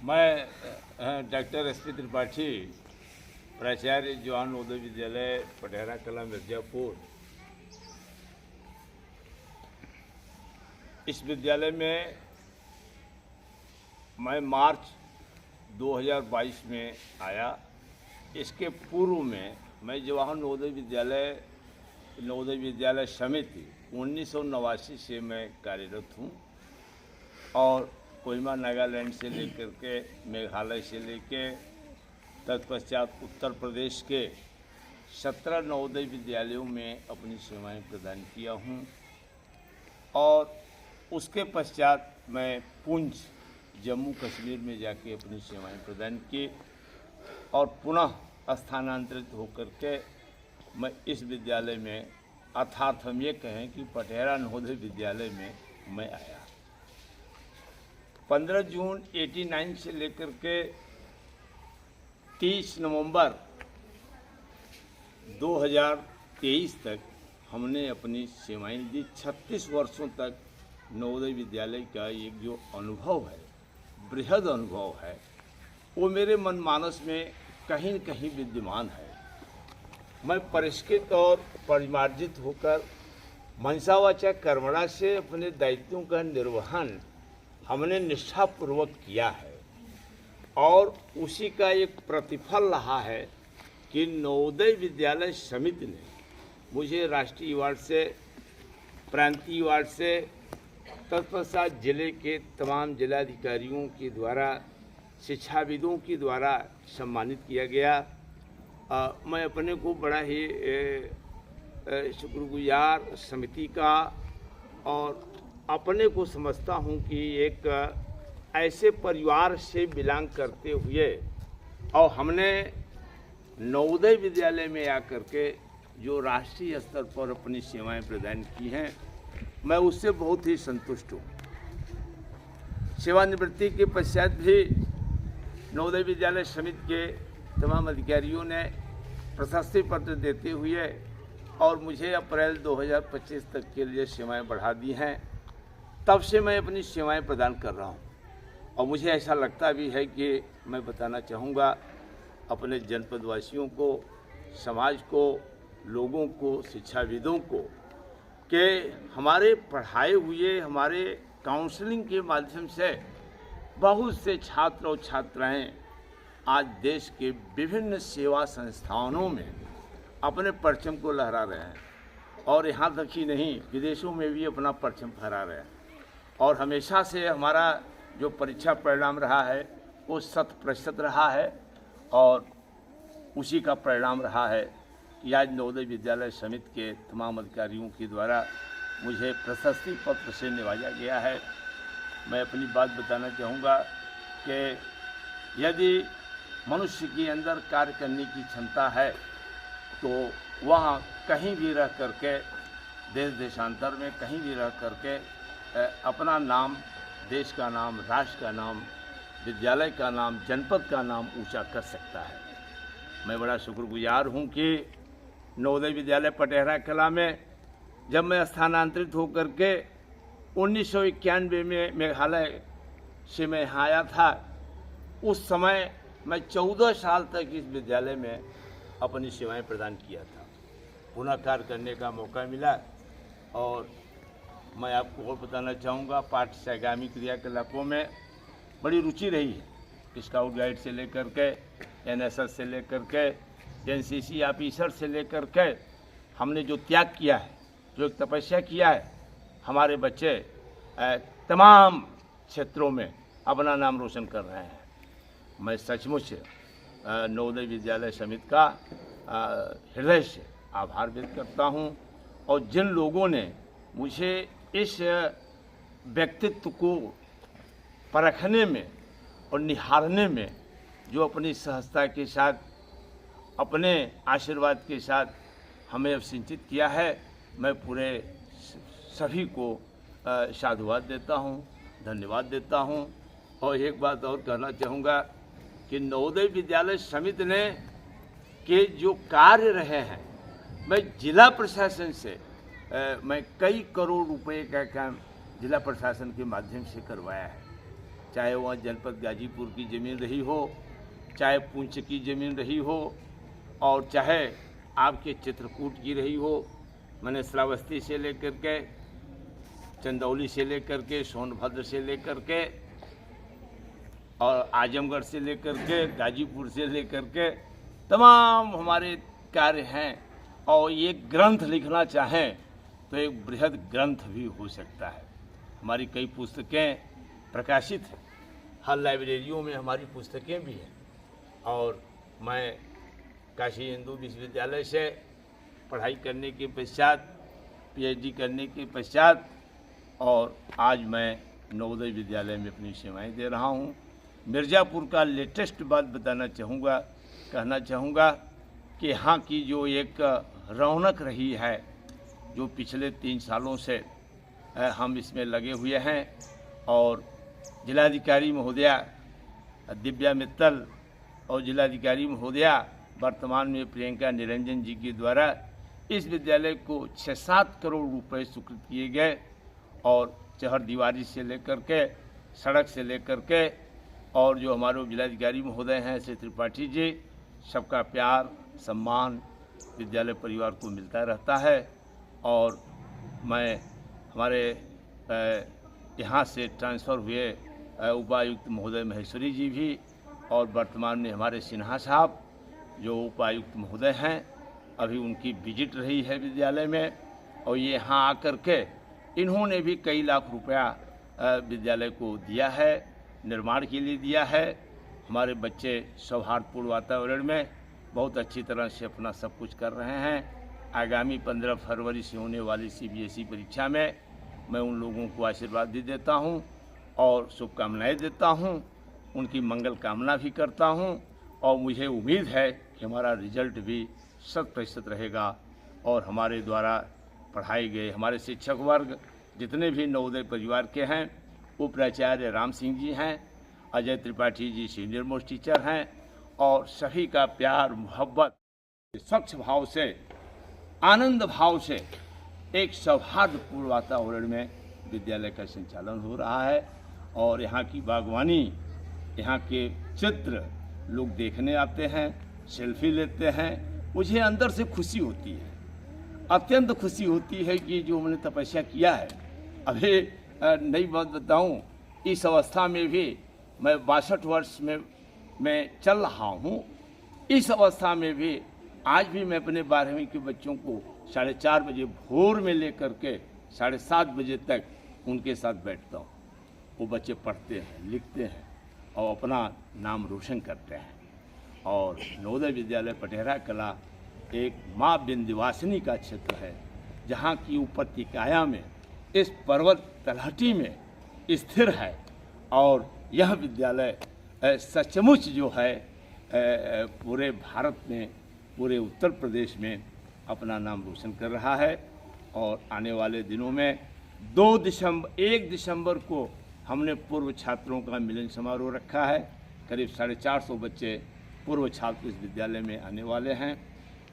मैं doctor SP. Tripathi, प्राचार्य जवाहर नवोदय विद्यालय पटेहरा कला मिर्जापुर। इस विद्यालय में मैं मार्च 2022 में आया। इसके पूर्व में मैं जवाहर नवोदय विद्यालय समिति 1989 से मैं कार्यरत हूँ और कोहिमा नागालैंड से लेकर के मेघालय से लेकर तत्पश्चात उत्तर प्रदेश के 17 नवोदय विद्यालयों में अपनी सेवाएं प्रदान किया हूं और उसके पश्चात मैं पुंछ जम्मू कश्मीर में जाके अपनी सेवाएं प्रदान की और पुनः स्थानांतरित होकर के मैं इस विद्यालय में अर्थात हम ये कहें कि पटेहरा नवोदय विद्यालय में मैं आया। 15 जून 89 से लेकर के 30 नवंबर 2023 तक हमने अपनी सेवाएं दी। 36 वर्षों तक नवोदय विद्यालय का एक जो अनुभव है, बृहद अनुभव है, वो मेरे मनमानस में कहीं न कहीं विद्यमान है। मैं परिष्कृत और परिमार्जित होकर मनसावाचा कर्मणा से अपने दायित्वों का निर्वहन हमने निष्ठापूर्वक किया है और उसी का एक प्रतिफल रहा है कि नवोदय विद्यालय समिति ने मुझे राष्ट्रीय अवार्ड से, प्रांतीय अवार्ड से, तत्पश्चात जिले के तमाम जिलाधिकारियों के द्वारा, शिक्षाविदों के द्वारा सम्मानित किया गया। मैं अपने को बड़ा ही शुक्रगुजार समिति का और अपने को समझता हूं कि एक ऐसे परिवार से बिलोंग करते हुए और हमने नवोदय विद्यालय में आकर के जो राष्ट्रीय स्तर पर अपनी सेवाएं प्रदान की हैं, मैं उससे बहुत ही संतुष्ट हूँ। सेवानिवृत्ति के पश्चात भी नवोदय विद्यालय समिति के तमाम अधिकारियों ने प्रशस्ति पत्र देते हुए और मुझे अप्रैल 2025 तक के लिए सेवाएं बढ़ा दी हैं। तब से मैं अपनी सेवाएं प्रदान कर रहा हूं और मुझे ऐसा लगता भी है कि मैं बताना चाहूँगा अपने जनपदवासियों को, समाज को, लोगों को, शिक्षाविदों को कि हमारे पढ़ाए हुए, हमारे काउंसलिंग के माध्यम से बहुत से छात्र और छात्राएं आज देश के विभिन्न सेवा संस्थानों में अपने परचम को लहरा रहे हैं और यहाँ तक ही नहीं, विदेशों में भी अपना परचम फहरा रहे हैं। और हमेशा से हमारा जो परीक्षा परिणाम रहा है वो 100% रहा है और उसी का परिणाम रहा है कि आज नवोदय विद्यालय समिति के तमाम अधिकारियों के द्वारा मुझे प्रशस्ति पत्र से नवाजा गया है। मैं अपनी बात बताना चाहूँगा कि यदि मनुष्य के अंदर कार्य करने की क्षमता है तो वह कहीं भी रह करके, देश देशांतर में कहीं भी रह करके अपना नाम, देश का नाम, राष्ट्र का नाम, विद्यालय का नाम, जनपद का नाम ऊंचा कर सकता है। मैं बड़ा शुक्रगुजार हूं कि नवोदय विद्यालय पटेहरा कला में जब मैं स्थानांतरित होकर के 1991 में मेघालय से मैं आया था, उस समय मैं 14 साल तक इस विद्यालय में अपनी सेवाएं प्रदान किया था। पुनः कार्य करने का मौका मिला और मैं आपको और बताना चाहूँगा, पाठ्य सहगामी क्रियाकलापों में बड़ी रुचि रही है। स्काउट गाइड से लेकर के, एनएसएस से लेकर के, एनसीसी ऑफिसर से लेकर के हमने जो त्याग किया है, जो एक तपस्या किया है, हमारे बच्चे तमाम क्षेत्रों में अपना नाम रोशन कर रहे हैं। मैं सचमुच नवोदय विद्यालय समिति का हृदय से आभार व्यक्त करता हूं और जिन लोगों ने मुझे इस व्यक्तित्व को परखने में और निहारने में जो अपनी सहजता के साथ, अपने आशीर्वाद के साथ हमें अभिसिंचित किया है, मैं पूरे सभी को साधुवाद देता हूं, धन्यवाद देता हूं। और एक बात और कहना चाहूँगा कि नवोदय विद्यालय समिति ने के जो कार्य रहे हैं, मैं जिला प्रशासन से मैं कई करोड़ रुपए का काम जिला प्रशासन के माध्यम से करवाया है चाहे वह जनपद गाजीपुर की ज़मीन रही हो, चाहे पुंछ की ज़मीन रही हो, और चाहे आपके चित्रकूट की रही हो। मैंने श्रावस्ती से लेकर के, चंदौली से लेकर के, सोनभद्र से लेकर के, और आजमगढ़ से लेकर के, गाजीपुर से लेकर के तमाम हमारे कार्य हैं। और ये ग्रंथ लिखना चाहें तो एक बृहद ग्रंथ भी हो सकता है। हमारी कई पुस्तकें प्रकाशित हैं, हर लाइब्रेरियों में हमारी पुस्तकें भी हैं। और मैं काशी हिंदू विश्वविद्यालय से पढ़ाई करने के पश्चात, पीएचडी करने के पश्चात, और आज मैं नवोदय विद्यालय में अपनी सेवाएं दे रहा हूं। मिर्ज़ापुर का लेटेस्ट बात बताना चाहूँगा, कहना चाहूँगा कि यहाँ की जो एक रौनक रही है, जो पिछले 3 सालों से हम इसमें लगे हुए हैं, और जिलाधिकारी महोदया दिव्या मित्तल और जिलाधिकारी महोदया वर्तमान में प्रियंका निरंजन जी के द्वारा इस विद्यालय को 6-7 करोड़ रुपए स्वीकृत किए गए। और चहर दीवारी से लेकर के, सड़क से लेकर के, और जो हमारे जिलाधिकारी महोदय हैं श्री त्रिपाठी जी, सबका प्यार सम्मान विद्यालय परिवार को मिलता रहता है। और मैं हमारे यहाँ से ट्रांसफ़र हुए उपायुक्त महोदय महेश्वरी जी भी, और वर्तमान में हमारे सिन्हा साहब जो उपायुक्त महोदय हैं, अभी उनकी विजिट रही है विद्यालय में, और ये यहाँ आकर के इन्होंने भी कई लाख रुपया विद्यालय को दिया है, निर्माण के लिए दिया है। हमारे बच्चे सौहार्दपूर्ण वातावरण में बहुत अच्छी तरह से अपना सब कुछ कर रहे हैं। आगामी 15 फरवरी से होने वाली CBSE परीक्षा में मैं उन लोगों को आशीर्वाद भी देता हूं और शुभकामनाएं देता हूं, उनकी मंगल कामना भी करता हूं। और मुझे उम्मीद है कि हमारा रिजल्ट भी 100% रहेगा, और हमारे द्वारा पढ़ाए गए हमारे शिक्षक वर्ग जितने भी नवोदय परिवार के हैं, उपाचार्य राम सिंह जी हैं, Ajay Tripathi ji senior most teacher हैं, और सभी का प्यार मोहब्बत स्वच्छ भाव से, आनंद भाव से, एक सौहार्दपूर्ण वातावरण में विद्यालय का संचालन हो रहा है। और यहाँ की बागवानी, यहाँ के चित्र लोग देखने आते हैं, सेल्फी लेते हैं। मुझे अंदर से खुशी होती है, अत्यंत खुशी होती है कि जो हमने तपस्या किया है। अभी नई बात बताऊं, इस अवस्था में भी मैं 62 वर्ष में मैं चल रहा हूं। इस अवस्था में भी आज भी मैं अपने 12वीं के बच्चों को 4:30 बजे भोर में लेकर के 7:30 बजे तक उनके साथ बैठता हूं। वो बच्चे पढ़ते हैं, लिखते हैं और अपना नाम रोशन करते हैं। और नवोदय विद्यालय पटेहरा कला एक माँ विंध्यवासिनी का क्षेत्र है, जहाँ की उपत्यकाया में, इस पर्वत तलहटी में स्थिर है। और यह विद्यालय सचमुच जो है पूरे भारत में, पूरे उत्तर प्रदेश में अपना नाम रोशन कर रहा है। और आने वाले दिनों में 1 दिसंबर को हमने पूर्व छात्रों का मिलन समारोह रखा है। करीब 450 बच्चे पूर्व छात्र इस विद्यालय में आने वाले हैं।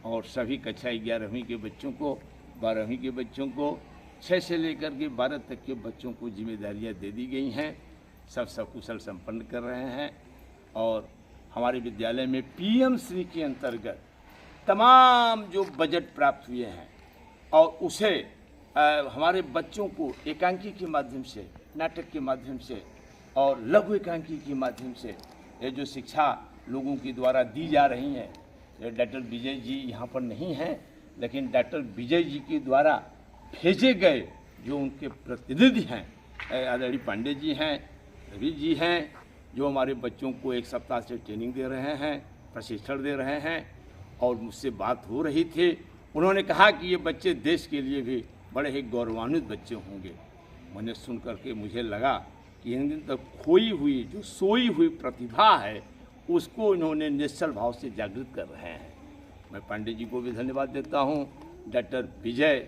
और सभी कक्षा 11वीं के बच्चों को, 12वीं के बच्चों को, 6 से लेकर के 12 तक के बच्चों को जिम्मेदारियां दे दी गई हैं। सब सकुशल संपन्न कर रहे हैं। और हमारे विद्यालय में PM श्री के अंतर्गत तमाम जो बजट प्राप्त हुए हैं, और उसे हमारे बच्चों को एकांकी के माध्यम से, नाटक के माध्यम से और लघु एकांकी के माध्यम से ये जो शिक्षा लोगों के द्वारा दी जा रही है। डॉक्टर विजय जी यहाँ पर नहीं हैं, लेकिन डॉक्टर विजय जी के द्वारा भेजे गए जो उनके प्रतिनिधि हैं, आदरणीय पांडे जी हैं, रवि जी हैं, जो हमारे बच्चों को 1 सप्ताह से ट्रेनिंग दे रहे हैं, प्रशिक्षण दे रहे हैं। और मुझसे बात हो रही थी, उन्होंने कहा कि ये बच्चे देश के लिए भी बड़े ही गौरवान्वित बच्चे होंगे। मैंने सुन करके मुझे लगा कि इन दिन तक खोई हुई, जो सोई हुई प्रतिभा है, उसको इन्होंने निश्चल भाव से जागृत कर रहे हैं। मैं पांडे जी को भी धन्यवाद देता हूँ, डॉक्टर विजय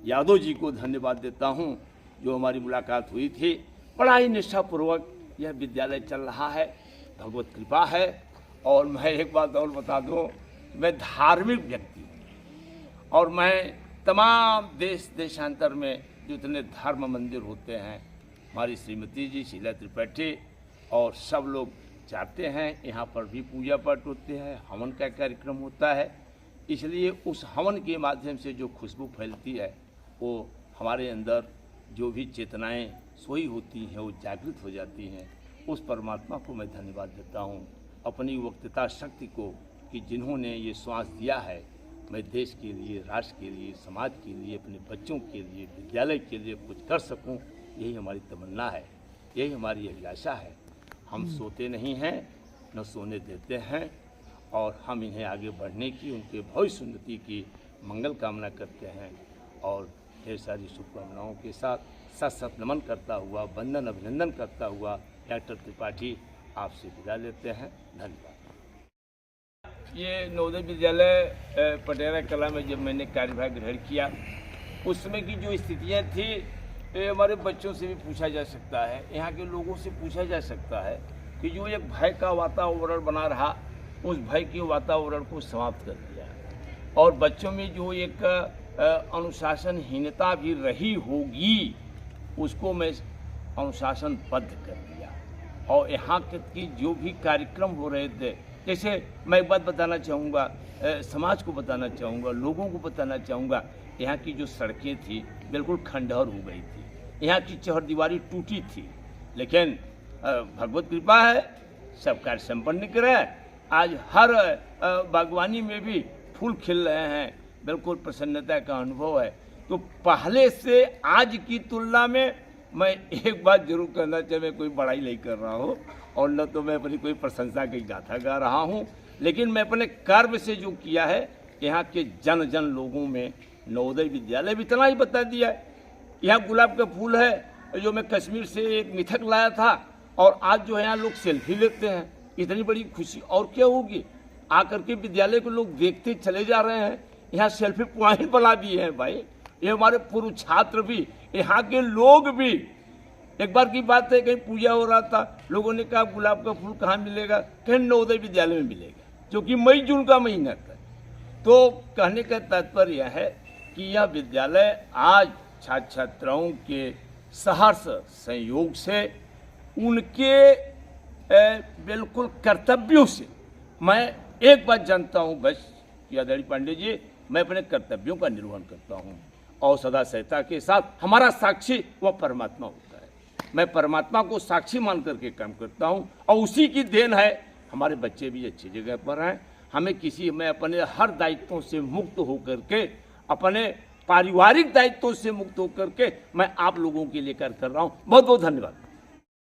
यादव जी को धन्यवाद देता हूँ, जो हमारी मुलाकात हुई थी। बड़ा ही निष्ठापूर्वक यह विद्यालय चल रहा है, भगवत कृपा है। और मैं एक बात और बता दूँ, मैं धार्मिक व्यक्ति हूँ, और मैं तमाम देशांतर में जितने धर्म मंदिर होते हैं, हमारी श्रीमती जी शीला त्रिपाठी और सब लोग जाते हैं। यहाँ पर भी पूजा पाठ होते हैं, हवन का कार्यक्रम होता है। इसलिए उस हवन के माध्यम से जो खुशबू फैलती है वो हमारे अंदर जो भी चेतनाएं सोई होती हैं वो जागृत हो जाती हैं। उस परमात्मा को मैं धन्यवाद देता हूँ, अपनी वक्तृता शक्ति को, कि जिन्होंने ये श्वास दिया है मैं देश के लिए, राष्ट्र के लिए, समाज के लिए, अपने बच्चों के लिए, विद्यालय के लिए कुछ कर सकूं। यही हमारी तमन्ना है, यही हमारी अभिलाषा है। हम सोते नहीं हैं, न सोने देते हैं, और हम इन्हें आगे बढ़ने की, उनके भविष्य उन्नति की मंगल कामना करते हैं। और ढेर सारी शुभकामनाओं के साथ सत सत नमन करता हुआ, वंदन अभिनंदन करता हुआ डॉक्टर त्रिपाठी आपसे विदा लेते हैं। धन्यवाद। ये नवोदय विद्यालय पटेरा कला में जब मैंने कार्यभार ग्रहण किया, उस समय की जो स्थितियाँ थी हमारे बच्चों से भी पूछा जा सकता है, यहाँ के लोगों से पूछा जा सकता है कि जो एक भय का वातावरण बना रहा, उस भय के वातावरण को समाप्त कर दिया, और बच्चों में जो एक अनुशासनहीनता भी रही होगी उसको मैं अनुशासनबद्ध कर दिया। और यहाँ की जो भी कार्यक्रम हो रहे थे, जैसे मैं एक बात बताना चाहूँगा, समाज को बताना चाहूँगा, लोगों को बताना चाहूँगा, यहाँ की जो सड़कें थी बिल्कुल खंडहर हो गई थी, यहाँ की चौहरदीवारी टूटी थी, लेकिन भगवत कृपा है, सब कार्य संपन्न कर रहा है। आज हर बागवानी में भी फूल खिल रहे हैं, बिल्कुल प्रसन्नता का अनुभव है। तो पहले से आज की तुलना में मैं एक बात जरूर करना चाहिए, मैं कोई बड़ाई नहीं कर रहा हूँ और न तो मैं अपनी कोई प्रशंसा की गाथा गा रहा हूँ, लेकिन मैं अपने कर्म से जो किया है, यहाँ के जन जन लोगों में नवोदय विद्यालय भी इतना ही बता दिया है। यहाँ गुलाब का फूल है जो मैं कश्मीर से एक मिथक लाया था, और आज जो है यहाँ लोग सेल्फी लेते हैं, इतनी बड़ी खुशी और क्या होगी। आकर के विद्यालय को लोग देखते चले जा रहे हैं, यहाँ सेल्फी पॉइंट बना दिए हैं भाई। ये हमारे पूर्व छात्र भी, यहाँ के लोग भी। एक बार की बात है, कहीं पूजा हो रहा था, लोगों ने कहा गुलाब का फूल कहाँ मिलेगा, कहीं नवोदय विद्यालय में मिलेगा, जो कि मई जून का महीना था। तो कहने का तात्पर्य यह है कि यह विद्यालय आज छात्र छात्राओं के सहर्ष संयोग से, उनके बिल्कुल कर्तव्यों से, मैं एक बात जानता हूँ बस कि आदरणीय पांडे जी, मैं अपने कर्तव्यों का निर्वहन करता हूँ, और सदा सहता के साथ हमारा साक्षी वह परमात्मा होता है। मैं परमात्मा को साक्षी मान करके काम करता हूँ, और उसी की देन है हमारे बच्चे भी अच्छी जगह पर हैं। मैं अपने हर दायित्वों से मुक्त होकर के, अपने पारिवारिक दायित्वों से मुक्त होकर के मैं आप लोगों के लिए कार्य कर रहा हूँ। बहुत बहुत धन्यवाद।